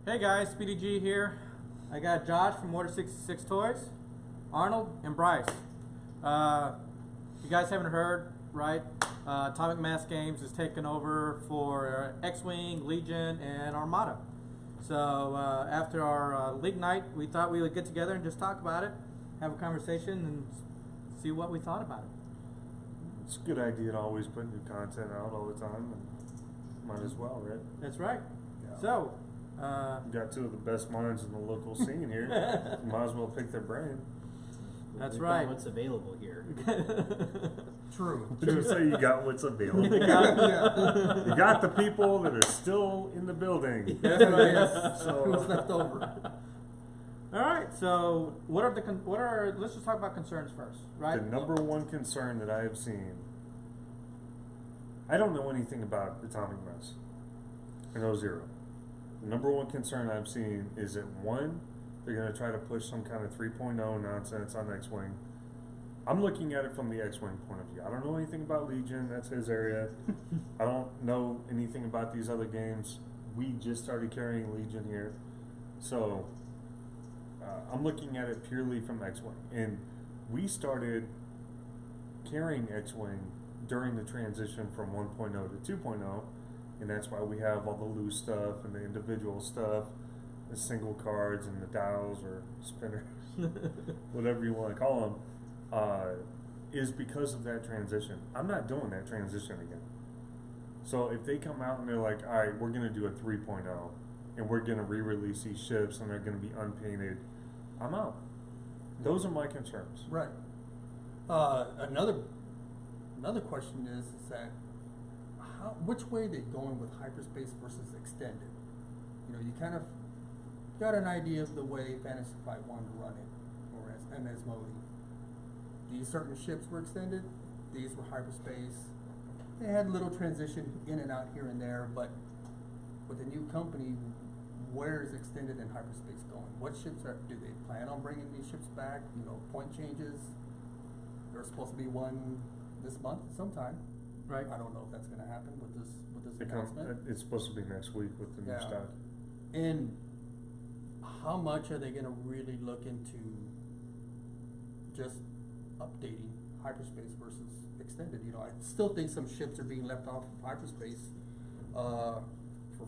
Hey guys, Speedy G here. I got Josh from Order 66 Toys, Arnold, and Bryce. You guys haven't heard, right? Atomic Mass Games is taking over for X-Wing, Legion, and Armada. So after our league night, we thought we would get together and just talk about it, have a conversation, and see what we thought about it. It's a good idea to always put new content out all the time, and might as well, right? That's right. Yeah. So, You got two of the best minds in the local scene here. Might as well pick their brain. That's We've right. got what's available here. True. Did you say you got what's available? You got the people that are still in the building. That's right. Yes. So- Who's left over? All right. So, let's just talk about concerns first, right? The number one concern that I have seen, I don't know anything about Atomic Mass. I know zero. The number one concern I've seen is that one, they're going to try to push some kind of 3.0 nonsense on X-Wing. I'm looking at it from the X-Wing point of view. I don't know anything about Legion. That's his area. I don't know anything about these other games. We just started carrying Legion here. So I'm looking at it purely from X-Wing. And we started carrying X-Wing during the transition from 1.0 to 2.0. And that's why we have all the loose stuff and the individual stuff, the single cards and the dials or spinners, whatever you want to call them, is because of that transition. I'm not doing that transition again. So if they come out and they're like, all right, we're going to do a 3.0 and we're going to re-release these ships and they're going to be unpainted, I'm out. Those are my concerns. Right. Another question is that which way are they going with hyperspace versus extended? You know, you kind of got an idea of the way Fantasy Flight wanted to run it, or as MS Modi. These certain ships were extended, these were hyperspace. They had a little transition in and out here and there, but with the new company, where is extended and hyperspace going? What ships do they plan on bringing these ships back? You know, point changes. There's supposed to be one this month sometime. Right. I don't know if that's going to happen with this It announcement. it's supposed to be next week with the new Yeah. stock. And how much are they going to really look into just updating hyperspace versus extended? You know, I still think some ships are being left off of hyperspace for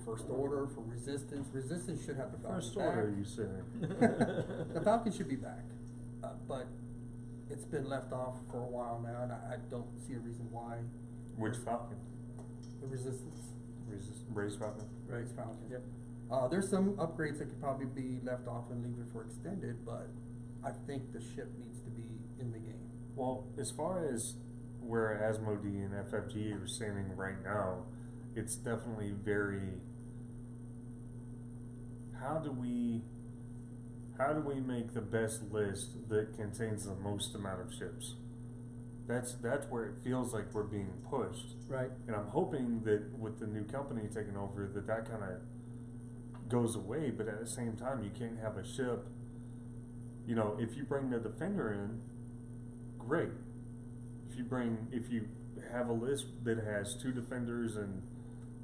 First Order, for Resistance. Resistance should have the Falcon First back. order, you say? The Falcon should be back, but it's been left off for a while now, and I don't see a reason why. Which Falcon? The Resistance. Raised Falcon? Raised Falcon. Yep. There's some upgrades that could probably be left off and leave it for extended, but I think the ship needs to be in the game. Well, as far as where Asmodee and FFG are standing right now, it's definitely very. How do we make the best list that contains the most amount of ships? That's where it feels like we're being pushed. Right. And I'm hoping that with the new company taking over, that kind of goes away. But at the same time, you can't have a ship. You know, if you bring the Defender in, great. If you have a list that has 2 Defenders and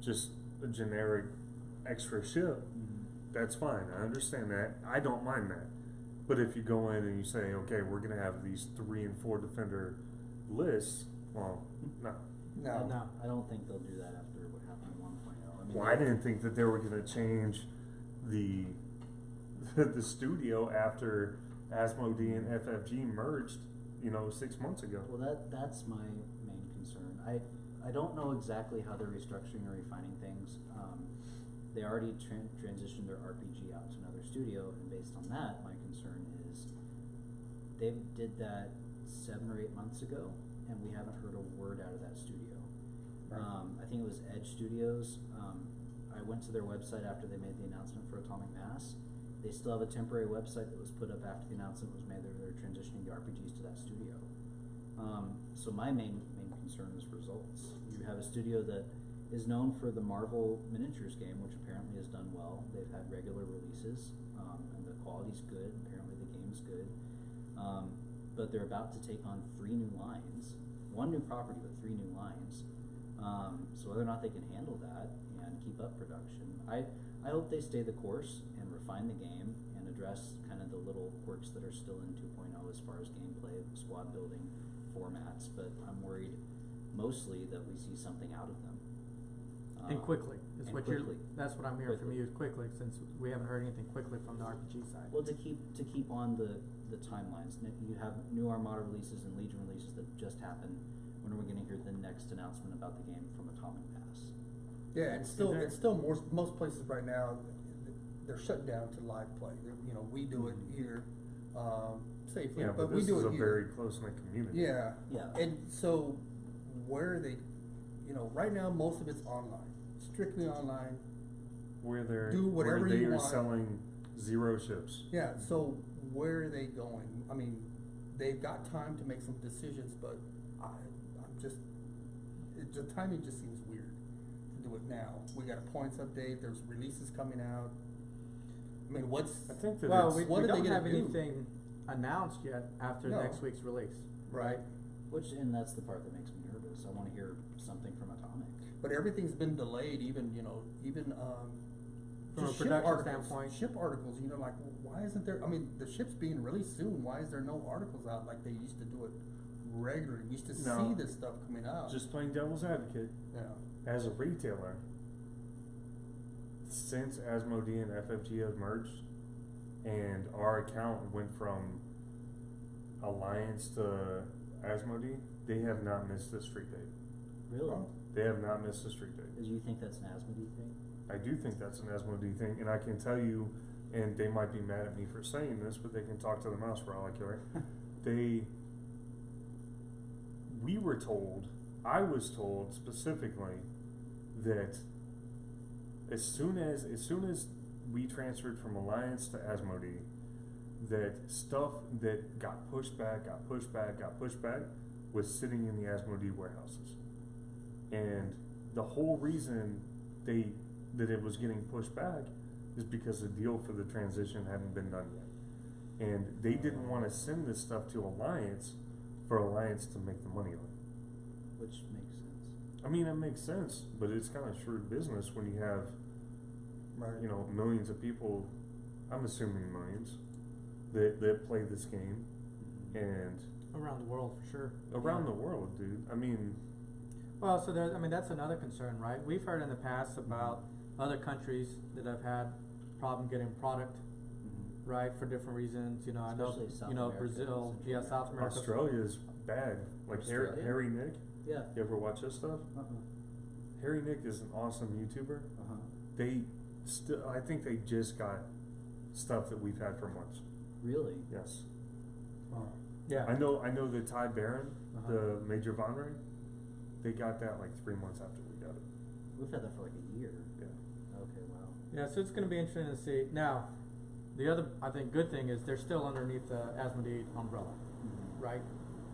just a generic extra ship, that's fine. I understand that. I don't mind that. But if you go in and you say, okay, we're going to have these 3 and 4 Defender lists, well, no. No. I don't think they'll do that after what happened in 1.0. I mean, Well, I didn't think that they were going to change the studio after Asmodee and FFG merged, 6 months ago. Well, that's my main concern. I don't know exactly how they're restructuring or refining things. They already transitioned their RPG out to another studio, and based on that, my concern is they did that 7 or 8 months ago, and we haven't heard a word out of that studio. Right. I think it was Edge Studios. I went to their website after they made the announcement for Atomic Mass. They still have a temporary website that was put up after the announcement was made. They're transitioning the RPGs to that studio. So my main concern is results. You have a studio that is known for the Marvel miniatures game, which apparently has done well. They've had regular releases, and the quality's good. Apparently the game's good. But they're about to take on 3 new lines. 1 new property, but 3 new lines. So whether or not they can handle that and keep up production, I hope they stay the course and refine the game and address kind of the little quirks that are still in 2.0 as far as gameplay, squad building, formats. But I'm worried mostly that we see something out of them. And quickly is and what quickly. that's what I'm hearing from Quickly. you, is quickly, since we haven't heard anything quickly from the RPG side. Well, to keep on the timelines, you have new Armada releases and Legion releases that just happened. When are we going to hear the next announcement about the game from Atomic Mass? Yeah, it's still most places right now, they're shut down to live play. You know, we do it here safely, Yeah, but but we this do is it a here. very close-knit community. Yeah, Yeah. And so, where are they? You know, right now most of it's online, strictly online. Where they're Do whatever where they you are want. selling 0 ships. Yeah. So where are they going? I mean, they've got time to make some decisions, but the timing just seems weird to do it now. We got a points update. There's releases coming out. I mean, I think that Well, it's, we what are they don't gonna have do? anything announced yet after No. next week's release, Right. And that's the part that makes me nervous. I want to hear something from Atomic. But everything's been delayed. Even From a just ship production articles, standpoint. ship articles. You know, like why isn't there? I mean, the ship's being released soon. Why is there no articles out like they used to do it regularly? We used to No. see this stuff coming out. just playing devil's advocate. yeah. As a retailer, since Asmodee and FFG have merged, and our account went from Alliance to Asmodee, they have not missed a street date. Really? Oh. They have not missed a street date. Do you think that's an Asmodee thing? I do think that's an Asmodee thing, and I can tell you, and they might be mad at me for saying this, but they can talk to the mouse for all I care. We were told, I was told specifically, that as soon as we transferred from Alliance to Asmodee, that stuff that got pushed back was sitting in the Asmodee warehouses. And the whole reason that it was getting pushed back is because the deal for the transition hadn't been done yet. And they didn't want to send this stuff to Alliance for Alliance to make the money on it. Which makes sense. I mean, it makes sense, but it's kind of shrewd business when you have, Right. you know, millions of people, I'm assuming millions, that play this game, and Around the world, for sure. around the world, dude. I mean, Well, so that's another concern, right? We've heard in the past about other countries that have had problem getting product, Mm-hmm. right, for different reasons. You know, I know, Especially South America, Brazil, Central yeah, America. South America. Australia's bad. Like Australia? Harry Nick, Yeah. you ever watch his stuff? Harry Nick is an awesome YouTuber. I think they just got stuff that we've had for months. Really? Yes. Yeah. I know the Ty Baron, Uh-huh. the Major Von Ray, they got that like 3 months after we got it. We've had that for like a year. Yeah. Okay, wow. Yeah, so it's going to be interesting to see. Now, the other, I think, good thing is they're still underneath the Asmodee umbrella, Mhm. right?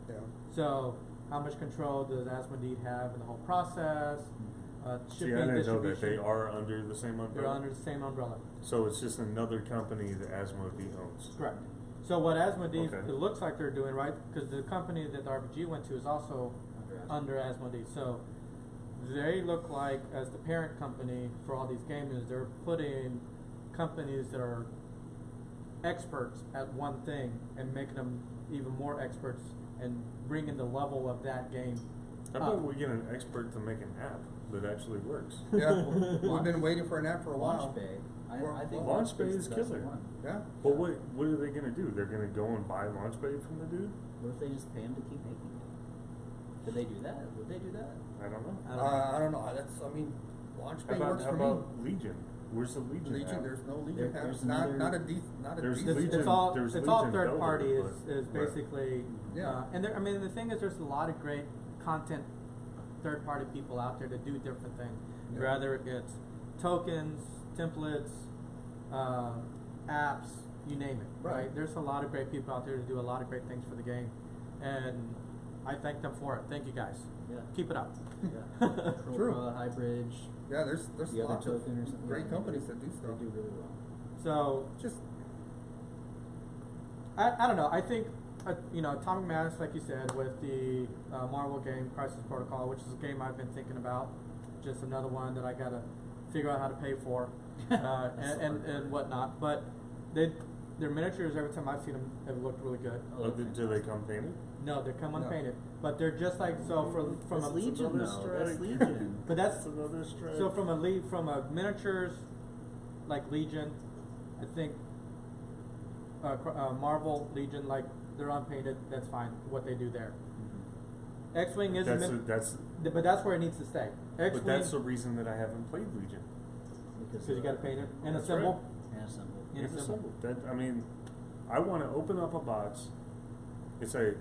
Yeah. So, how much control does Asmodee have in the whole process? See, Shipping, I didn't know that distribution. they are under the same umbrella. They're under the same umbrella. So it's just another company that Asmodee owns. Correct. So what Asmodee, Okay. it looks like they're doing, right? Because the company that the RPG went to is also under Asmodee. So they look like, as the parent company for all these games, they're putting companies that are experts at one thing and making them even more experts and bringing the level of that game How up. about we get an expert to make an app that actually works? Yeah. We've been waiting for an app for a while. Launch Bay. I think Launch Bay Bay's is the best killer. one. Yeah. But what are they gonna do? They're gonna go and buy Launchbay from the dude? What if they just pay him to keep making it? Did they do that? Would they do that? I don't know. I don't know. Launch Bay works How for about me. Legion? Where's the Legion? Legion, app? there's no Legion app. There's Not another- a There's decent. Legion. It's all there's it's all Legion third Builder, party is but- basically Yeah. and there, I mean the thing is there's a lot of great content third party people out there that do different things. Yeah. Whether it's tokens, templates, apps, you name it. Right. There's a lot of great people out there to do a lot of great things for the game. And I thank them for it. Thank you guys. Yeah. Keep it up. Yeah. True. Hybridge. Yeah, there's The other lots of token or something. great Yeah, companies they that do stuff. They do really well. So Just I don't know. I think you know, Atomic Mass, like you said, with the Marvel game Crisis Protocol, which is a game I've been thinking about. Just another one that I gotta figure out how to pay for, and whatnot. But their miniatures, every time I've seen them, have looked really good. Oh, do they come painted? No, they come No. unpainted, but they're just like so from That's a Legion, another though. strike. That's Legion. But that's That's another strike. so from a miniatures like Legion, I think Marvel Legion, like they're unpainted. That's fine. What they do there. X-wing isn't. But that's where it needs to stay. X-wing. But that's the reason that I haven't played Legion. because you got to paint it and That's assemble. And assemble. And It's assemble. simple. I mean, I want to open up a box and say,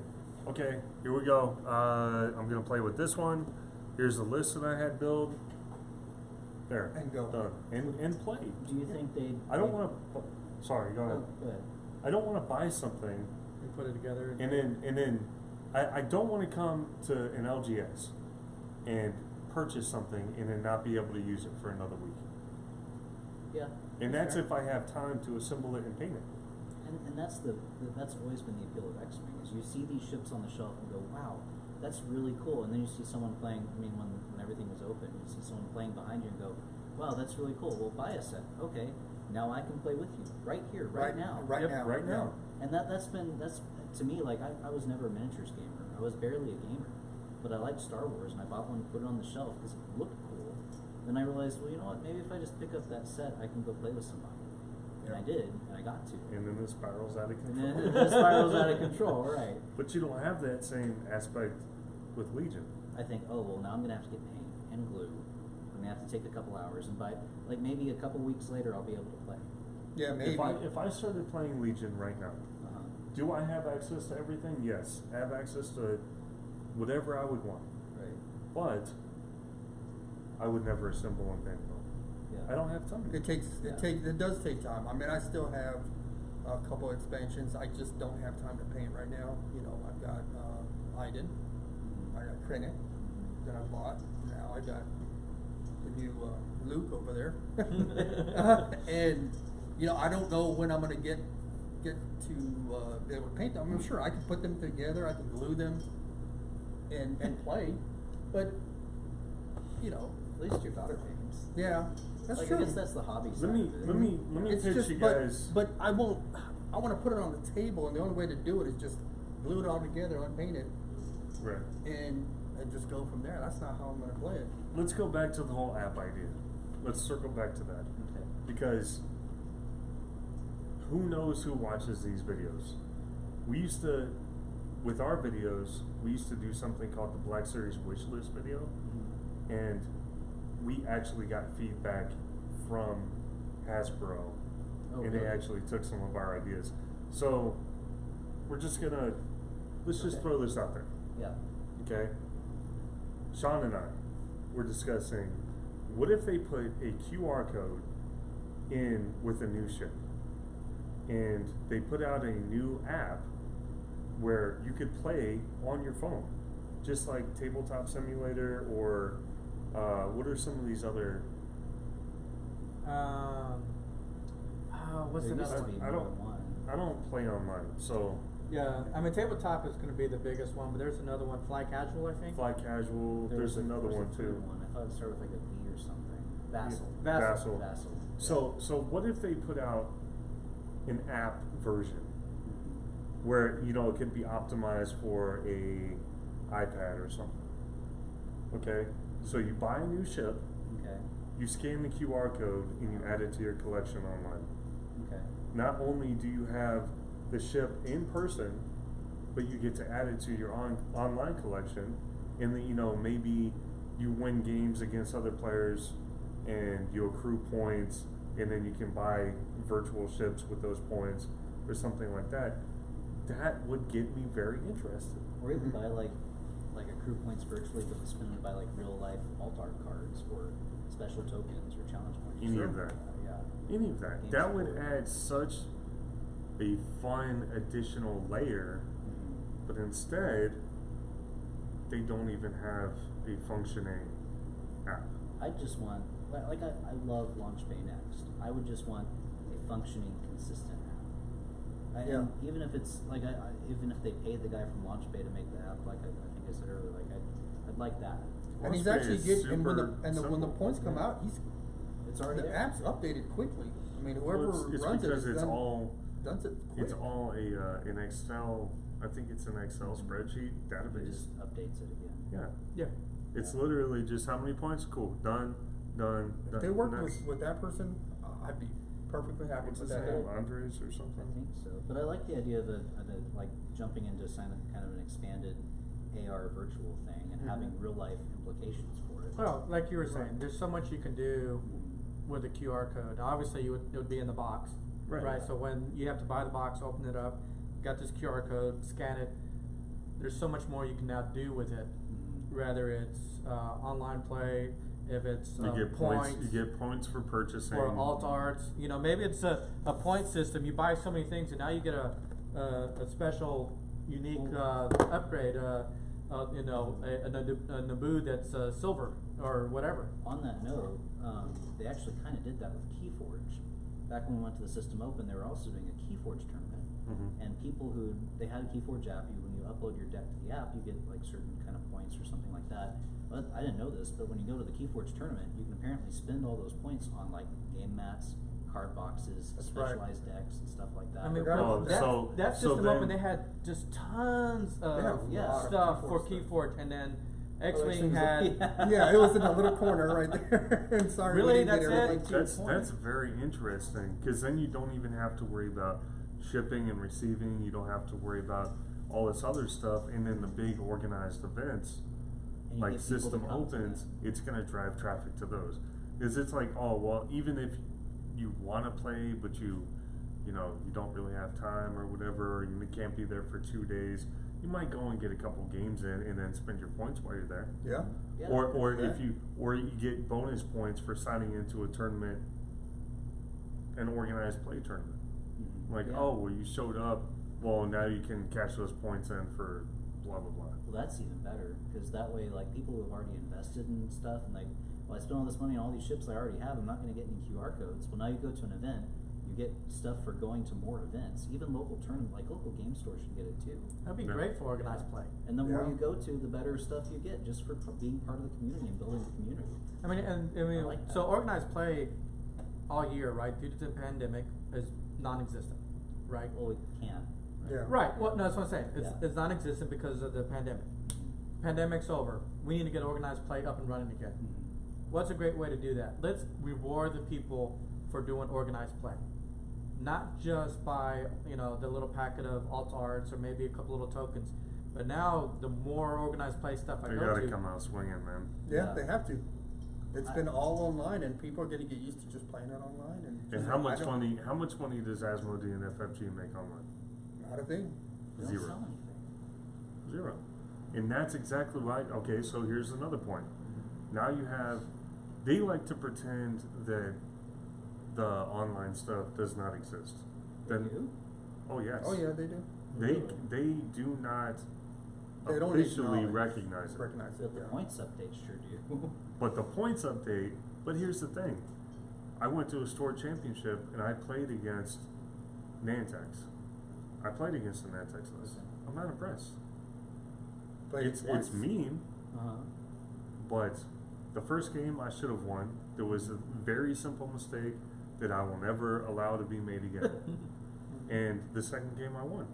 okay, here we go. I'm going to play with this one. Here's the list that I had built. There. And go. Done. And play. Do you think they? I don't want to. Sorry, go ahead. Go ahead. I don't want to buy something And put it together. and then I don't want to come to an LGS and purchase something and then not be able to use it for another week. Yeah. And that's fair. if I have time to assemble it and paint it. And that's that's always been the appeal of X-wing is you see these ships on the shelf and go, wow, that's really cool. And then you see someone playing. I mean, when everything was open, you see someone playing behind you and go, wow, that's really cool. Well, buy a set. Okay, now I can play with you right here, right now. Right Yep, now. right now. And that's to me, like I was never a miniatures gamer. I was barely a gamer, but I liked Star Wars and I bought one, put it on the shelf because it looked cool. Then I realized, well, you know what? Maybe if I just pick up that set, I can go play with somebody. And I did, and I got to. And then it spirals out of And control. then it just spirals out of control, right? But you don't have that same aspect with Legion. I think, oh well, now I'm gonna have to get paint and glue. I'm gonna have to take a couple hours, and by like maybe a couple weeks later, I'll be able to play. Yeah, maybe. If I started playing Legion right now, Uh-huh. do I have access to everything? Yes. I have access to whatever I would want. Right. But I would never assemble and paint them. Yeah. I don't have time. It does take time. I mean, I still have a couple expansions. I just don't have time to paint right now. You know, I've got Iden, I got Krennic that I bought. Now I got the new Luke over there, and you know, I don't know when I'm gonna get to be able to paint them. I'm sure I can put them together. I can glue them and play, but you know, At least your daughter paints. yeah. That's like, true. I guess that's the hobby side. Let me of it. It's pitch just, you but, guys. but I won't. I want to put it on the table, and the only way to do it is just glue it all together, unpaint it, Right. and just go from there. That's not how I'm going to play it. Let's go back to the whole app idea. Let's circle back to that. Okay. Because who knows who watches these videos? We used to, with our videos, we used to do something called the Black Series Wishlist video. Mm-hmm. And we actually got feedback from Hasbro. Oh, And they really? actually took some of our ideas. So we're just gonna, let's just Okay. throw this out there. Yeah. Okay? Sean and I were discussing, what if they put a QR code in with a new ship? And they put out a new app where you could play on your phone, just like Tabletop Simulator or what are some of these other? What's There the used other to be one? I more don't- than one. I don't play online, so Yeah, I mean tabletop is going to be the biggest one, but there's another one, Fly Casual, I think. Fly Casual. There's another there one was a third too. One. I thought it started with like a V or something. Vassal. Vassal. Vassal. So what if they put out an app version where it could be optimized for a iPad or something? Okay, so you buy a new ship, Okay. you scan the QR code, and you add it to your collection online. Okay. Not only do you have the ship in person, but you get to add it to your online collection, and then maybe you win games against other players, and you accrue points, and then you can buy virtual ships with those points or something like that. That would get me very interested. Or even buy like accrue points virtually, but spend it to buy like real life alt art cards or special tokens or challenge points. Any of that. Yeah. Any of that. Games That would support. add such a fun additional layer, Mhm. but instead, they don't even have a functioning app. I just want I love Launch Bay Next. I would just want a functioning, consistent app. Yeah. And even if it's like, even if they paid the guy from LaunchPay to make the app, like I think I said earlier, like I'd like that. And he's Launchpay actually is getting, and when super when the simple. points come out, It's already the there. app's updated quickly. I mean, whoever Well, it's runs it because has it's done, all does it quick. it's all an Excel. I think it's an Excel spreadsheet It database. just updates it again. Yeah, Yeah. it's literally just how many points. Cool, done. If they worked Next. with that person, I'd be perfectly happy What's with his that. name? Andres or I something. think so, but I like the idea of the like jumping into kind of an expanded AR virtual thing and having real life implications for it. Well, like you were saying, there's so much you can do with a QR code. Now, obviously, it would be in the box, Right. So when you have to buy the box, open it up, got this QR code, scan it. There's so much more you can now do with it. Whether it's online play, if it's You get points. You get points for purchasing. or alt arts. You know, maybe it's a point system. You buy so many things, and now you get a special, unique upgrade. You know, a Naboo that's silver or whatever. On that note, they actually kind of did that with Keyforge. Back when we went to the System Open, they were also doing a Keyforge tournament. And people who, they had a Keyforge app, when you upload your deck to the app, you get like certain kind of points or something like that. But I didn't know this, but when you go to the Keyforge tournament, you can apparently spend all those points on like game mats, card boxes, That's right. specialized decks, and stuff like that. I mean, forgot about that. that so system then- open, they had just tons They have of a lot of stuff for Keyforge Keyforge, and then Oh, X-Wing X-Wing's had. Yeah, it was in a little corner right there. And sorry, we Really? didn't get That's it? everything. That's very interesting because then you don't even have to worry about shipping and receiving. You don't have to worry about all this other stuff. And then the big organized events, And you like get people to System come to Opens, them. it's gonna drive traffic to those. Because it's like, oh well, even if you want to play, but you don't really have time or whatever, or you can't be there for 2 days, you might go and get a couple games in and then spend your points while you're there. Yeah. Yeah. Or Yeah. if you get bonus points for signing into a tournament, an organized play tournament. Like, Yeah. oh well, you showed up, well now you can cash those points in for blah blah blah. Well, that's even better, because that way, like, people who have already invested in stuff, and like, well, I spent all this money on all these ships I already have, I'm not gonna get any QR codes. Well, now you go to an event, you get stuff for going to more events. Even local tournament, like local game stores should get it too. That'd be Yeah. great for organized play. And the more Yeah. you go to, the better stuff you get, just for being part of the community and building the community. I mean, I like that. so organized play all year, right, due to the pandemic, is non-existent, right? Well, we can. Yeah. Right. Well, no, that's what I'm saying. Yeah. It's non-existent because of the pandemic. Pandemic's over. We need to get organized play up and running again. What's a great way to do that? Let's reward the people for doing organized play. Not just by, the little packet of alt arts or maybe a couple little tokens, but now the more organized play stuff I They go gotta to. come out swinging, man. Yeah, Yeah. they have to. It's I- been all online, and people are going to get used to just playing it online. And And just- how I much don't- money? How much money does Asmodee and FFG make online? Not a thing. They don't Zero. sell anything. Zero. And that's exactly right. Okay, so here's another point. Now you have, they like to pretend that the online stuff does not exist. They do? Oh yes. Oh yeah, they do. They do not They don't officially acknowledge- recognize it. Recognize But it. the Yeah. points update sure do. But the points update, but here's the thing. I went to a store championship and I played against Nantex. I played against the Nantex list. I'm not impressed. But It's once- mean, Uh-huh. but the first game I should have won. There was a very simple mistake that I will never allow to be made again. And the second game I won.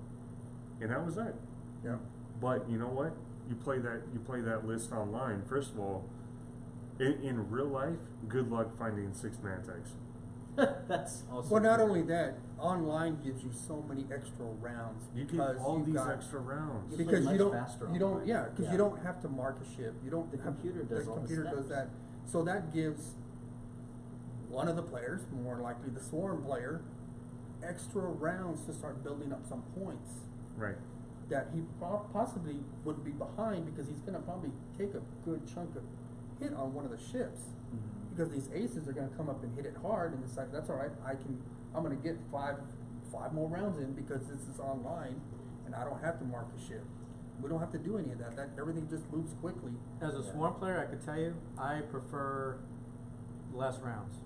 And that was that. Yeah. But you know what? You play that list online. First of all, in real life, good luck finding 6 Nantex. That's also Well, not true. only that, online gives you so many extra rounds. You because get all you've these got- extra rounds. You play Because much you don't, faster you don't, online. yeah, because Yeah. you don't have to mark a ship. You don't. The have, computer does all the computer does steps. that. So that gives one of the players, more likely the swarm player, extra rounds to start building up some points Right. that he possibly would be behind because he's going to probably take a good chunk of hit on one of the ships. Mhm. Because these aces are going to come up and hit it hard, and it's like, that's all right. I'm going to get five more rounds in because this is online, and I don't have to mark a ship. We don't have to do any of that. Everything just moves quickly. As a Yeah. swarm player, I could tell you, I prefer less rounds.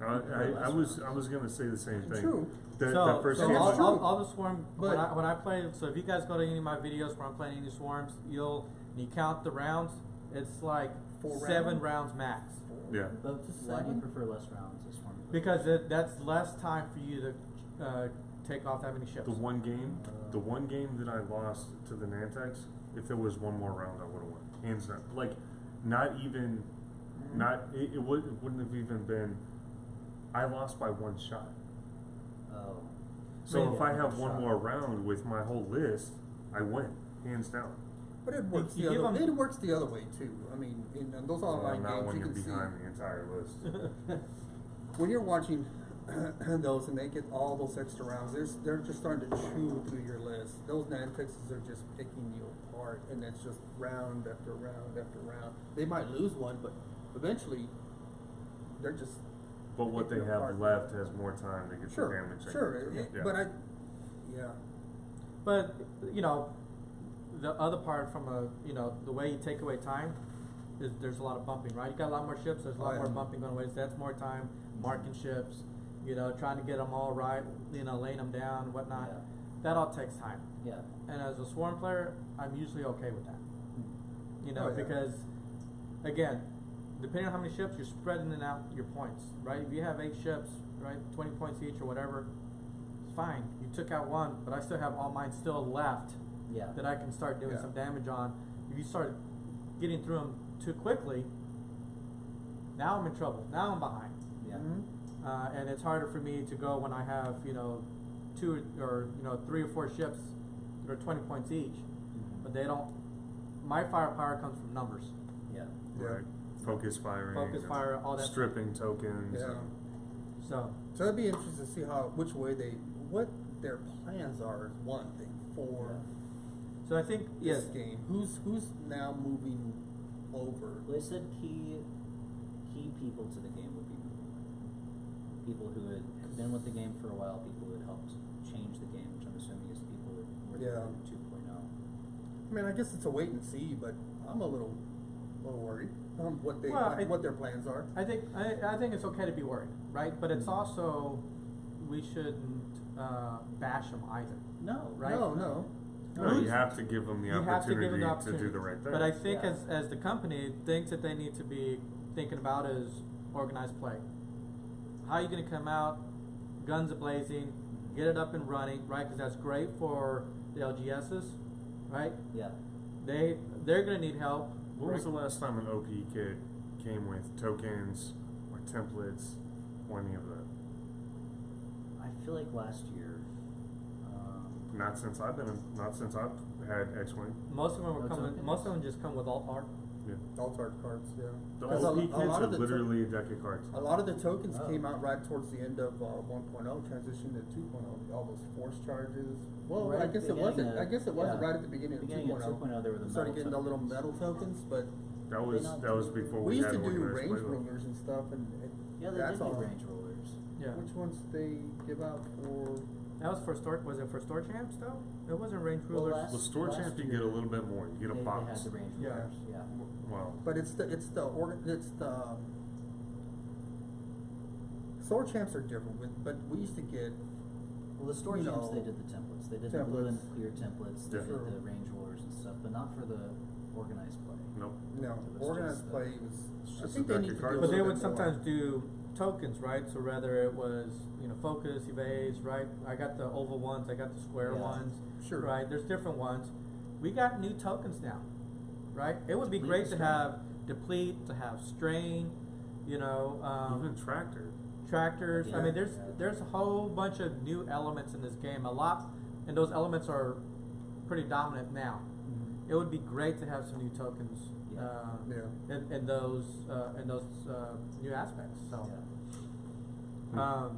I was gonna say the same thing. True. That first so game was- all the swarm But- when I play. So if you guys go to any of my videos where I'm playing any swarms, you count the rounds. It's like 4 7 rounds? rounds max. Yeah. But why do you prefer less rounds this one? Because that's less time for you to take off that many ships. The one game that I lost to the Nantex, if there was one more round, I would have won, hands down. Like, not even, it wouldn't have even been. I lost by 1 shot. Oh. So Maybe if I have one one shot. more round with my whole list, I win, hands down. But it works You the give other. 'em- It works the other way too. I mean, in those online Not games, when you you're can see behind the entire list. when you're watching those and they get all those extra rounds. They're just starting to chew through your list. Those Nantexes are just picking you apart, and it's just round after round after round. They might lose one, but eventually, they're just. But what they picking have apart. left has more time to get the damage. in. Sure. Yeah. But yeah. But the other part from the way you take away time is there's a lot of bumping, right? You got a lot more ships. There's a lot Oh, more yeah. bumping going away. So that's more time marking ships. Trying to get them all right. Laying them down, whatnot. Yeah. That all takes time. Yeah. And as a swarm player, I'm usually okay with that. Oh, yeah. Because again, depending on how many ships, you're spreading it out your points, right? If you have 8 ships, right, 20 points each or whatever, it's fine. You took out one, but I still have all mine still left Yeah. that I can start doing Yeah. some damage on. If you start getting through them too quickly, now I'm in trouble. Now I'm behind. Yeah. And it's harder for me to go when I have 2 or 3 or 4 ships that are 20 points each, but they don't. My firepower comes from numbers. Yeah. Right. Focus firing. Focus and fire, all that stripping tokens. Yeah. So So it'd be interesting to see which way what their plans are. Is one thing for I think this yes. game. Who's now moving over? Well, they said key people to the game would be people who had been with the game for a while, people who had helped change the game, which I'm assuming is the people who were Yeah. doing 2.0. I mean, I guess it's a wait and see, but I'm a little worried on what their plans are. I think it's okay to be worried, right? But it's also we shouldn't bash them either. No. Right? No. No, you have to give them the You have to give them opportunity the to opportunity do the right thing. But I think Yeah. as the company, things that they need to be thinking about is organized play. How are you going to come out, guns a-blazing, get it up and running, right? Because that's great for the LGSs, right? Yeah. They're going to need help. When was the last time an OP kit came with tokens or templates or any of that? I feel like last year. Not since I've had X-Wing. Most of them Oh, tokens. Most of them just come with alt art. Yeah. Alt-art cards, yeah. The 'Cause OP a kits lot are of the literally a deck of cards. A lot of the tokens Oh. came out right towards the end of 1.0, transition to 2.0. All those force charges. Well, Right I at guess the it wasn't. beginning I guess it wasn't yeah. right at the beginning of Beginning of 2.0. 2.0, there were the We started metal getting the little tokens. metal tokens, but That They was not that was do- before we we used had to do organized range play, though. rulers and stuff, and Yeah, they that's did do all. range rollers. Yeah. Which ones they give out for? That was for store. Was it for store champs though? It wasn't range Well, rulers. last- Well, store last champ, you year, get a little bit more. You get a They box. had the range Yeah. rollers. Yeah. Wow. But it's the sword champs are different. But we used to get. Well, the store You champs, know, they did the templates. They did the blue and templates. clear templates. They Yeah. did the range rollers and stuff, but not for the organized play. Nope. No, It was organized just, play was. it's I just think a they deck need of to cards. do a But they little would bit more. sometimes do tokens, right? So whether it was focus, evades, right? I got the oval ones, I got the square Yeah. ones, Sure. right? There's different ones. We got new tokens now, right? It would be Deplete great and to strain. have deplete, to have strain, Even tractor. tractors. I Yeah. mean, there's a whole bunch of new elements in this game. A lot, and those elements are pretty dominant now. It would be great to have some new tokens Yeah. in those new aspects. So. Yeah.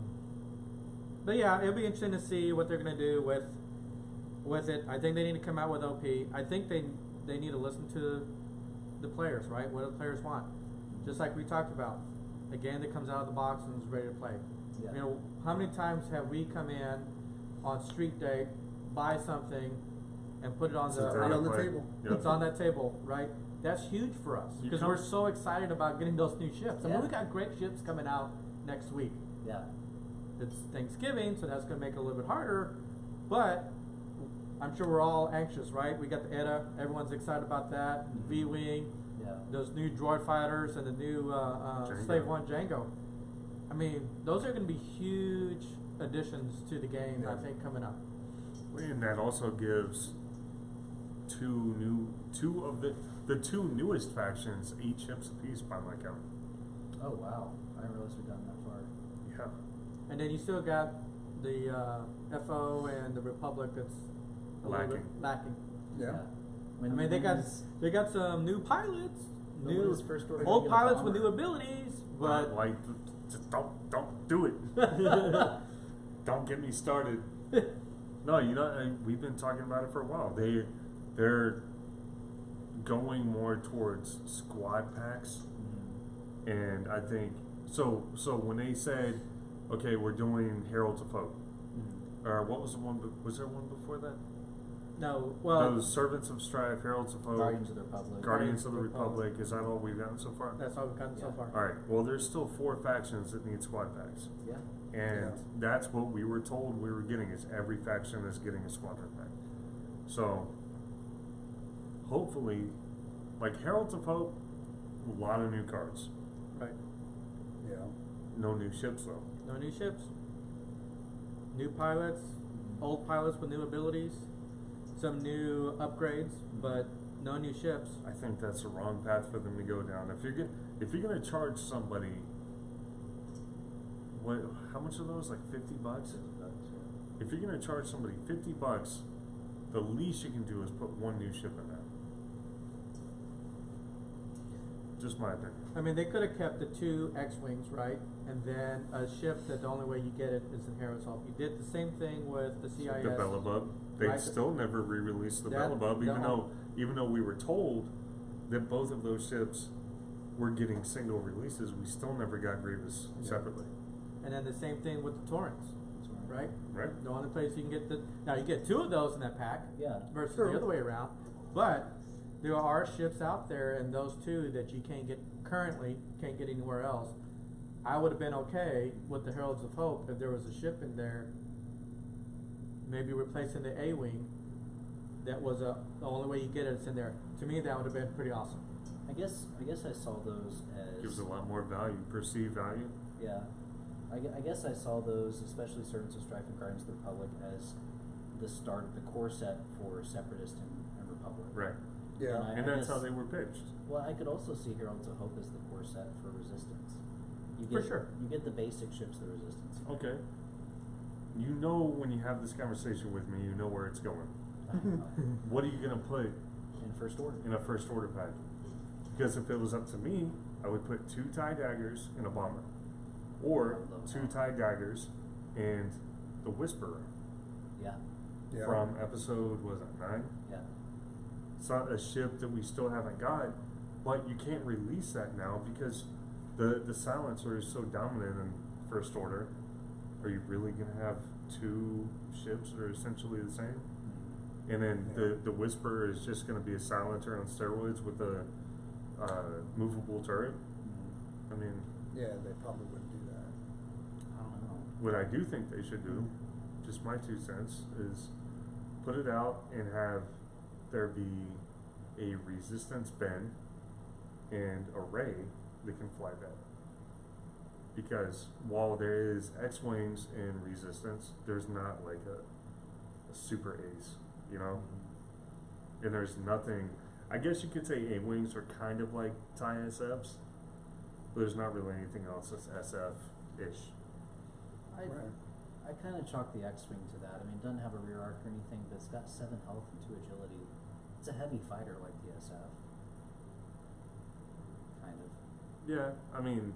But yeah, it'll be interesting to see what they're gonna do with it. I think they need to come out with OP. I think they need to listen to the players, right? What do the players want? Just like we talked about, a game that comes out of the box and is ready to play. Yeah. How many times have we come in on street day, buy something, and put it on Sit the down right and on the play. table. Yep. It's on that table, right? That's huge for us You because come- we're so excited about getting those new ships. I mean, Yeah. we got great ships coming out next week. Yeah. It's Thanksgiving, so that's going to make it a little bit harder. But I'm sure we're all anxious, right? We got the ETA. Everyone's excited about that. V-Wing, Yeah. those new droid fighters, and the new Django. Slave One Django. I mean, those are going to be huge additions to the game, I think, coming up. And that also gives two of the two newest factions 8 ships apiece by my count. Oh wow! I didn't realize we'd gotten that far. Yeah. And then you still got the FO and the Republic that's a little bit lacking. Yeah. I mean, they got some new pilots, new first order old gonna get a pilots with bomber? new abilities, but like, just don't do it. Don't get me started. No, we've been talking about it for a while. They're going more towards squad packs, and I think so. When they said, okay, we're doing Heralds of Hope, or what was the one? Was there one before that? no, well, Those Servants of Strife, Heralds of Hope, Guardians of the Republic. Guardians of the Republic. Is that all we've gotten so far? that's all we've gotten so Yeah. far. All right. Well, there's still 4 factions that need squad packs. Yeah. And Yeah. that's what we were told we were getting, is every faction is getting a squadron pack. So hopefully, like Heralds of Hope, a lot of new cards. Right. Yeah. No new ships though. No new ships. New pilots, old pilots with new abilities, some new upgrades, but no new ships. I think that's the wrong path for them to go down. If you're gonna charge somebody, how much are those? Like $50? If you're gonna charge somebody $50, the least you can do is put 1 new ship in there. Just my opinion. I mean, they could have kept the 2 X-Wings, right? And then a ship that the only way you get it is in Heroes Hope. You did the same thing with the CIS. The Bellabub. They Right. still never re-released the That- Bellabub, no. even though we were told that both of those ships were getting single releases. We still never got Grievous Yeah. separately. And then the same thing with the Torrents, right? Right? The only place you can get now you get 2 of those in that pack Yeah. versus True. the other way around. But there are ships out there, and those 2 that you can't get anywhere else. I would have been okay with the Heralds of Hope if there was a ship in there, maybe replacing the A-Wing. That was the only way you get it. It's in there. To me, that would have been pretty awesome. I guess I saw those as Gives a lot more value, perceived value. Yeah, I guess I saw those, especially Servants of Strife and Guardians of the Republic, as the start of the core set for Separatist and Republic. Right. Yeah. I And that's guess- how they were pitched. Well, I could also see Heralds of Hope as the core set for Resistance. You For get, sure. You get the basic ships of the Resistance. Okay. You know, when you have this conversation with me, you know where it's going. What are you gonna put In First Order. in a first order pack? Because if it was up to me, I would put 2 TIE daggers in a bomber, or I love 2 that. TIE daggers and the Whisperer Yeah, Yeah. from episode, was it 9? yeah. It's not a ship that we still haven't got, but you can't release that now because the silencer is so dominant in first order. Are you really gonna have 2 ships that are essentially the same? And then Yeah. the Whisperer is just going to be a silencer on steroids with a movable turret. I mean, Yeah, they probably wouldn't do that. I don't know. what I do think they should do, just my 2 cents, is put it out and have there be a Resistance Ben and a Ray that can fly that. Because while there is X-Wings in Resistance, there's not like a super ace, you know? And there's nothing, I guess you could say A-Wings are kind of like TIE SFs, but there's not really anything else that's SF-ish. Right. I kind of chalk the X-Wing to that. I mean, it doesn't have a rear arc or anything, but it's got 7 health and 2 agility. It's a heavy fighter like the SF. Kind of. Yeah, I mean,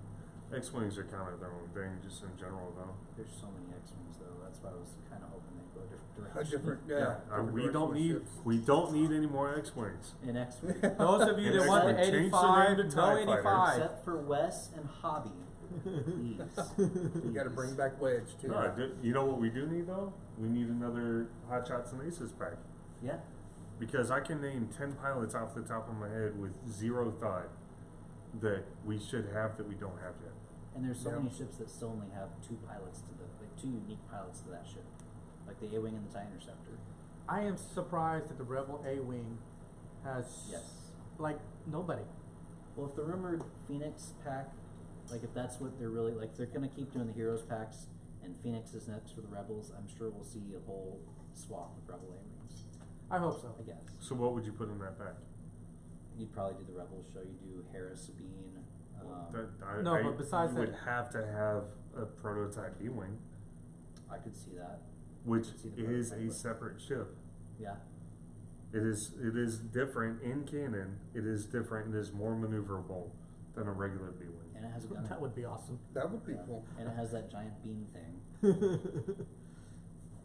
X-Wings are kind of their own thing, just in general, though. There's so many X-Wings though. That's why I was kind of hoping they'd go a different A direction. different, yeah. different we direction don't with need ships. we don't need any more X-Wings. In X-Wing. Those of you And that want the X-Men changed their 85, name to no TIE 85. Except for Wes and Hobby. Please. You gotta bring back Wedge too. No, you know what we do need though? We need another Hot Shots and Aces pack. Yeah. Because I can name 10 pilots off the top of my head with 0 thought that we should have that we don't have yet. And there's so Yeah. many ships that still only have two pilots to the, like, two unique pilots to that ship, like the A-wing and the TIE Interceptor. I am surprised that the Rebel A-wing has Yes. like nobody. Well, if the rumored Phoenix pack, like if that's what they're really like, they're gonna keep doing the Heroes packs, and Phoenix is next for the Rebels. I'm sure we'll see a whole swath of Rebel A-wings. I hope so. I guess So what would you put in that pack? you'd probably do the Rebels show. You do Hera, Sabine. No, but besides you would that- have to have a prototype B-wing, I could see that. which could see the is prototype, a but- separate ship. Yeah. It is different in canon. It is different. It is more maneuverable than a regular B-wing. And it has a gun. That would be awesome. That would be Yeah. cool. And it has that giant beam thing.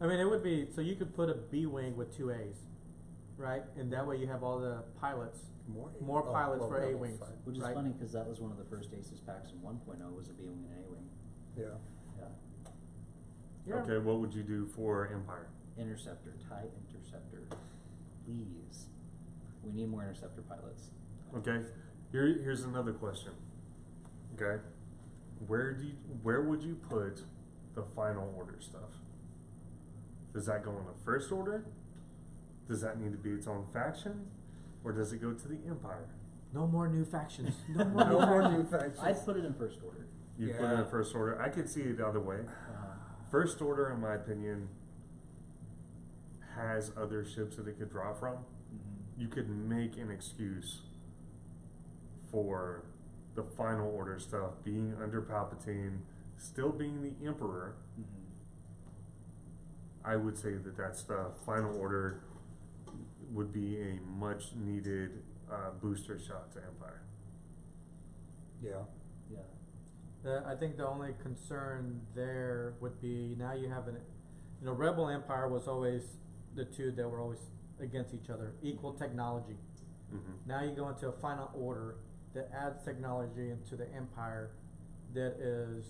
I mean, it would be so you could put a B-wing with two A's, right? And that way you have all the pilots, more pilots for Rebels A-wings. side. Which is Right. funny because that was one of the first Aces packs in 1.0 was a B-wing and A-wing. Yeah. Yeah. Yeah. Okay, what would you do for Empire? Interceptor, TIE Interceptor. Please. We need more Interceptor pilots. Okay, here's another question. Okay, where would you put the final order stuff? Does that go in the first order? Does that need to be its own faction, or does it go to the Empire? No more new factions. No more No more factions. new factions. I'd put it in first order. You put it in Yeah. first order. I could see it the other way. First order, in my opinion, has other ships that it could draw from. Mm-hmm. You could make an excuse for the final order stuff being under Palpatine, still being the Emperor. Mm-hmm. I would say that that's the final order would be a much needed booster shot to Empire. Yeah. Yeah. I think the only concern there would be now you have Rebel Empire was always the two that were always against each other, equal technology. Mm-hmm. Now you go into a final order that adds technology into the Empire that is,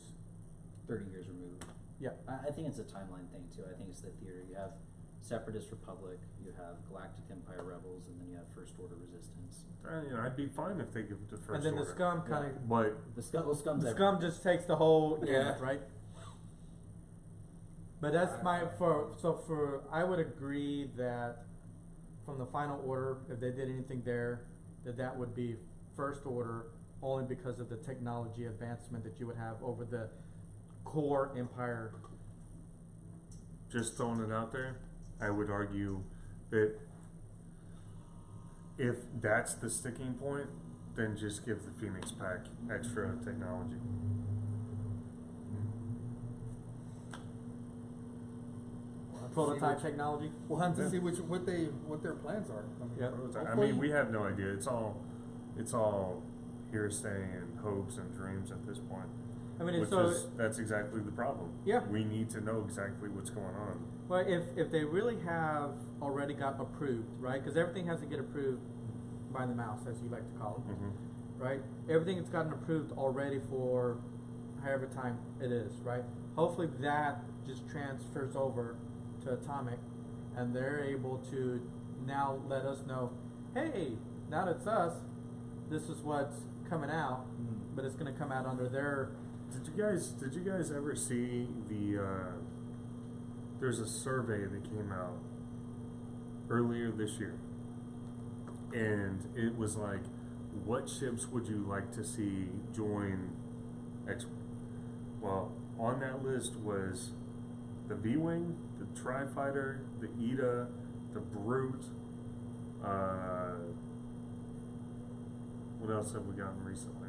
30 years removed. yeah, I think it's a timeline thing too. I think it's the theory. You have Separatist Republic, you have Galactic Empire Rebels, and then you have First Order Resistance. I'd be fine if they give it to first and then order. the scum kind of, But The Scum's the everywhere. scum just takes the whole, Yeah. right? But that's I would agree that from the final order, if they did anything there, that would be first order only because of the technology advancement that you would have over the core Empire. just throwing it out there, I would argue that if that's the sticking point, then just give the Phoenix pack extra technology. Prototype technology. We'll have to Yeah. see what their plans are. I mean, Yeah. I hopefully- mean, we have no idea. It's all hearsay and hopes and dreams at this point. I mean, Which so is, that's exactly the problem. Yeah. We need to know exactly what's going on. well, if they really have already got approved, right? Because everything has to get approved by the mouse, as you like to call it, Mm-hmm. right? Everything has gotten approved already for however time it is, right? Hopefully that just transfers over to Atomic, and they're able to now let us know, hey, now that it's us, this is what's coming out, but it's going to come out under their. Did you guys ever see the there's a survey that came out earlier this year, and it was like, what ships would you like to see join X? Well, on that list was the V-Wing, the Tri-Fighter, the ETA, the Brute. What else have we gotten recently?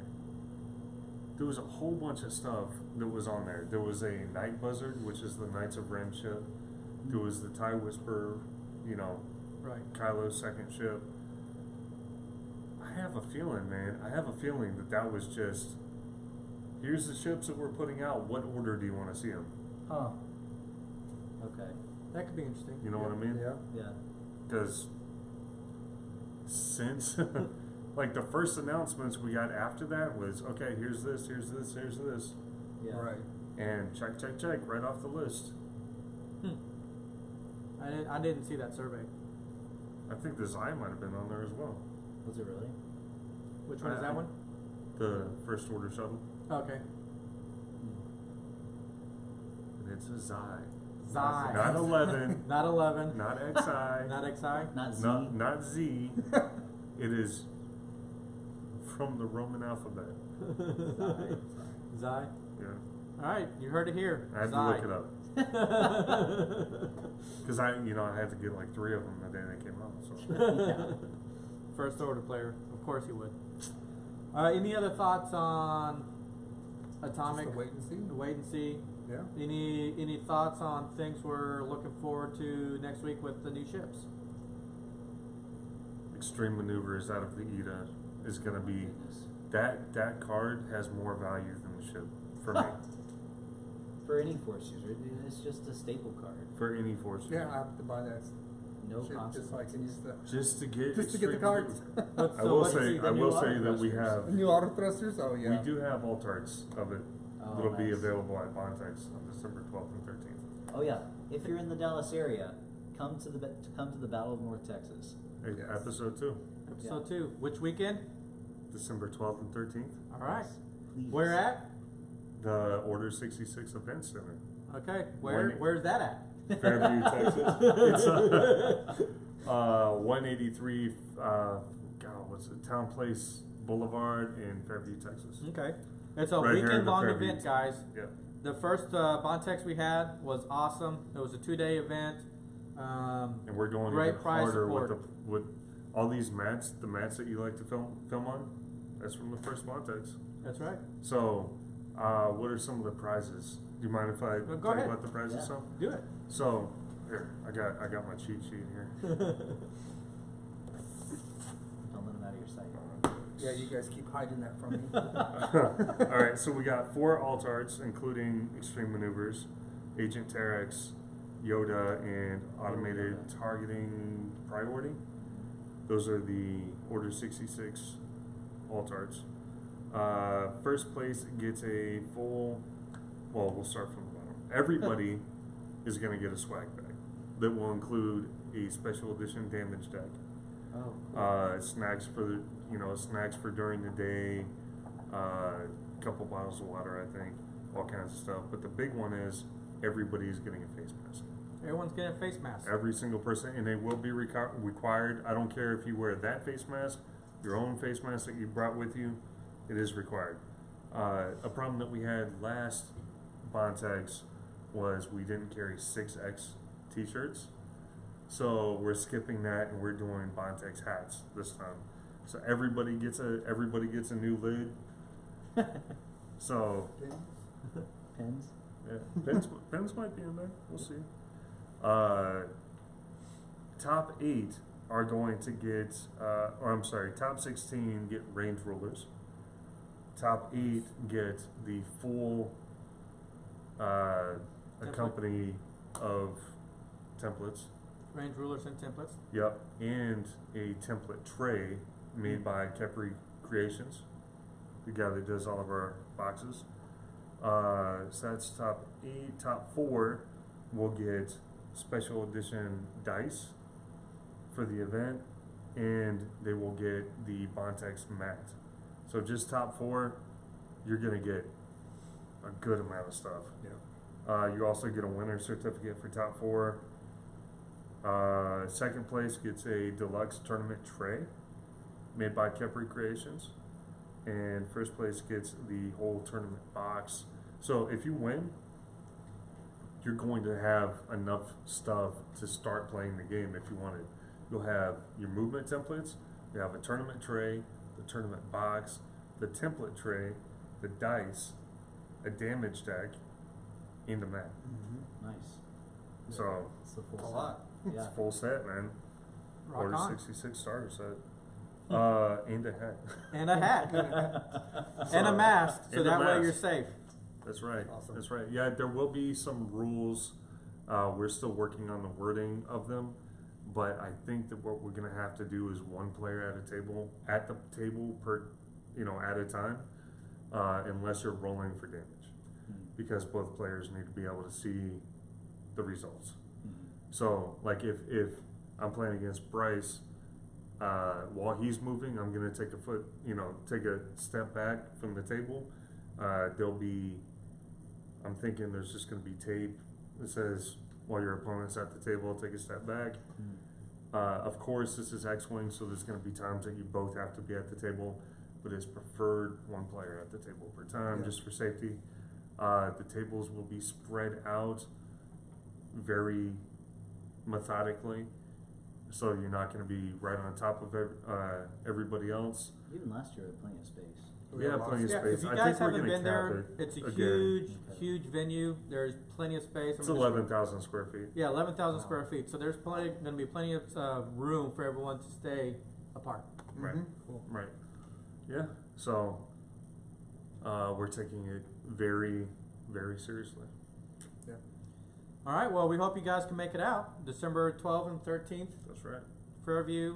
There was a whole bunch of stuff that was on there. There was a Night Buzzard, which is the Knights of Ren ship. There was the TIE Whisperer, Right. Kylo's second ship. I have a feeling, man. I have a feeling that was just, here's the ships that we're putting out. What order do you want to see them? Huh. Okay. That could be interesting. You know what I mean? Yeah. Yeah. Because since, like, the first announcements we got after that was, okay, here's this, here's this, here's this. Yeah. Right. And check, right off the list. I didn't see that survey. I think the Zai might have been on there as well. Was it really? Which one is that one? The First Order shuttle. Okay. and it's a Xi. Xi. Not 11. Not 11. Not XI. Not XI. Not Z. Not Z. It is from the Roman alphabet. Xi. Yeah. All right, you heard it here. I had Xi. to look it up. Because I had to get like 3 of them the day they came out. So. First order player, of course you would. Any other thoughts on Atomic? Just the wait and see. The wait and see. Yeah. Any thoughts on things we're looking forward to next week with the new ships? Extreme Maneuvers out of the ETA is going to be that card has more value than the ship for me. For any force user, it's just a staple card. For any force. Yeah, I have to buy that. No shit just so I can use consequences. the Just to get just to get the Extreme cards. Maneuvers. So I will let's see say the I new will auto say that we thrusters. have New auto thrusters. Oh yeah. we do have alt arts of it. Oh, It'll be nice. available at BONTX on December 12th and 13th. Oh yeah, if you're in the Dallas area, come to the Battle of North Texas. Hey, Yes. Episode 2, Episode 2. Which weekend? December 12th and 13th. All right. Please. Where at? The Order 66 Event Center. Okay. When- Where's that at? Fairview, Texas. It's 183, what's it? Town Place Boulevard in Fairview, Texas. Okay. It's a Right here in weekend the long Fairview. event, guys. Yeah. The first BONTX we had was awesome. It was a 2-day event. And we're going Great even prize harder support. with all these mats, the mats that you like to film on. That's from the first BONTX. That's right. So, what are some of the prizes? Do you mind if I Go tell ahead. you about the prizes? Yeah. So, Do it. so here I got my cheat sheet here. Don't let them out of your sight. Yeah, you guys keep hiding that from me. All right, so we got 4 alt arts, including Extreme Maneuvers, Agent Terex, Yoda, and Automated Targeting Priority. Those are the Order 66 alt arts. First place gets a full. Well, we'll start from the bottom. Everybody is going to get a swag bag that will include a special edition damage deck. Oh, cool. Snacks for snacks for during the day, a couple bottles of water, I think, all kinds of stuff. But the big one is everybody's getting a face mask. Everyone's getting a face mask. Every single person, and they will be required. I don't care if you wear that face mask, your own face mask that you brought with you, it is required. A problem that we had last BONTX was we didn't carry 6X t-shirts. So we're skipping that and we're doing BONTX hats this time. So everybody gets a new lid. So Pens? yeah, pens might be in there. We'll see. Top 8 are going to get, top 16 get range rulers. Top 8 get the full company of templates. Range rulers and templates. Yep, and a template tray made by Khepri Creations, the guy that does all of our boxes. So that's top 8. Top 4 will get special edition dice for the event, and they will get the BONTX mat. So just top 4, you're gonna get a good amount of stuff. Yeah. You also get a winner certificate for top 4. Second place gets a deluxe tournament tray made by Khepri Creations, and first place gets the whole tournament box. So if you win, you're going to have enough stuff to start playing the game if you want it. You'll have your movement templates, you have a tournament tray, the tournament box, the template tray, the dice, a damage deck, and a mat. Mm-hmm. Nice. So It's the full A set. lot. Yeah. it's a full set, man. Rock Order on. 66 starter set. And a hat. And a hat. And a mask, so And a that way mask. you're safe. That's right. Awesome. That's right. Yeah, there will be some rules. We're still working on the wording of them, but I think that what we're gonna have to do is one player at the table per, at a time, unless you're rolling for damage, because both players need to be able to see the results. Mhm. So, like if I'm playing against Bryce, while he's moving, I'm gonna take take a step back from the table. There'll be I'm thinking there's just going to be tape that says, while your opponent's at the table, take a step back. Of course, this is X-Wing, so there's going to be times that you both have to be at the table, but it's preferred one player at the table per time, just for safety. The tables will be spread out very methodically, so you're not going to be right on top of everybody else. Even last year, we had plenty of space. Yeah, plenty of Yeah, space. if you I guys think we're haven't going to been cap there, it it's a again. huge venue. There's plenty of space. It's 11,000 square feet. Yeah, 11,000 Wow. square feet. So there's going to be plenty of room for everyone to stay apart. Right. Cool. Right. Yeah. So we're taking it very, very seriously. Yeah. All right. Well, we hope you guys can make it out. December 12th and 13th, That's right. Fairview,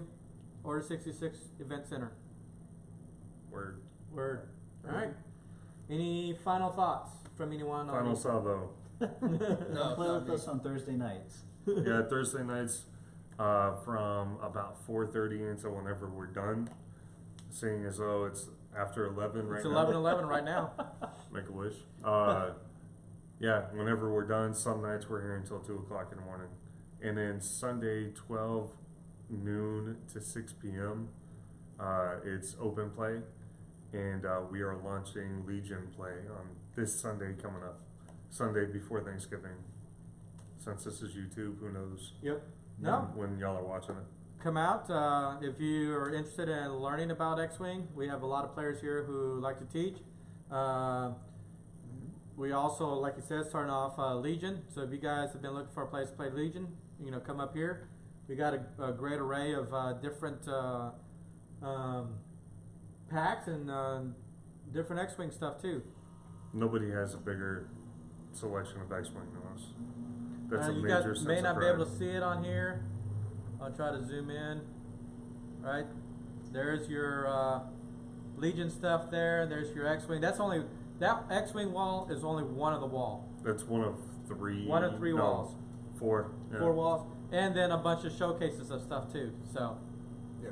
Order 66 Event Center. Word. Word. All right. Any final thoughts from anyone? Final salvo. Play not with me. us on Thursday nights. Yeah, Thursday nights from about 4:30 until whenever we're done. Seeing as though it's after 11 right It's now. 11:11 right now. Make a wish. Yeah, whenever we're done. Some nights we're here until 2 o'clock in the morning, and then Sunday 12 noon to 6 p.m. It's open play, and we are launching Legion play on this Sunday coming up, Sunday before Thanksgiving. Since this is YouTube, who knows Yep. No. when y'all are watching it. Come out if you are interested in learning about X-Wing. We have a lot of players here who like to teach. We also, like you said, starting off Legion. So if you guys have been looking for a place to play Legion, come up here. We got a great array of different packs and different X-Wing stuff too. Nobody has a bigger selection of X-Wing than us. That's a You major guys sense may of not be pride. able to see it on here. I'll try to zoom in. Right, there's your Legion stuff there. There's your X-Wing. That X-Wing wall is only one of the wall. That's one of three. One of three no, walls. 4. Yeah. 4 walls, and then a bunch of showcases of stuff too. So, Yeah.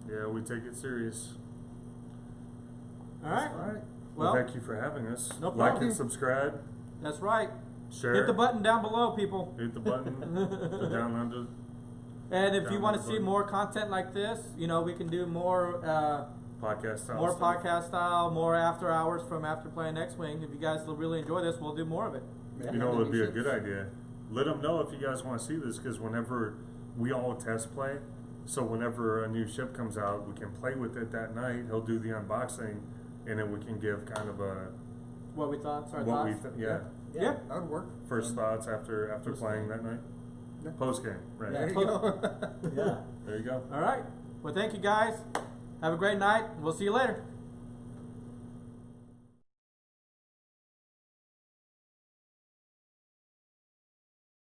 Yeah, we take it serious. all right. All right. Well, Well, thank you for having us. No Like problem. and subscribe. that's right. Share. Hit the button down below, people. Hit the button. Down under. And if you Down want to the see button. more content like this, we can do more Podcast style. more stuff. podcast style, more after hours from after playing X-Wing. If you guys really enjoy this, we'll do more of it. Maybe You know, it would be a 96. good idea. Let them know if you guys want to see this, because whenever we all test play, so whenever a new ship comes out, we can play with it that night. He'll do the unboxing, and then we can give kind of a What we thought, our what we thoughts. yeah Yeah. That would work. first thoughts after playing that night. Yeah. Post game, right? There you go. Yeah. There you go. All right. Well, thank you guys. Have a great night. We'll see you later.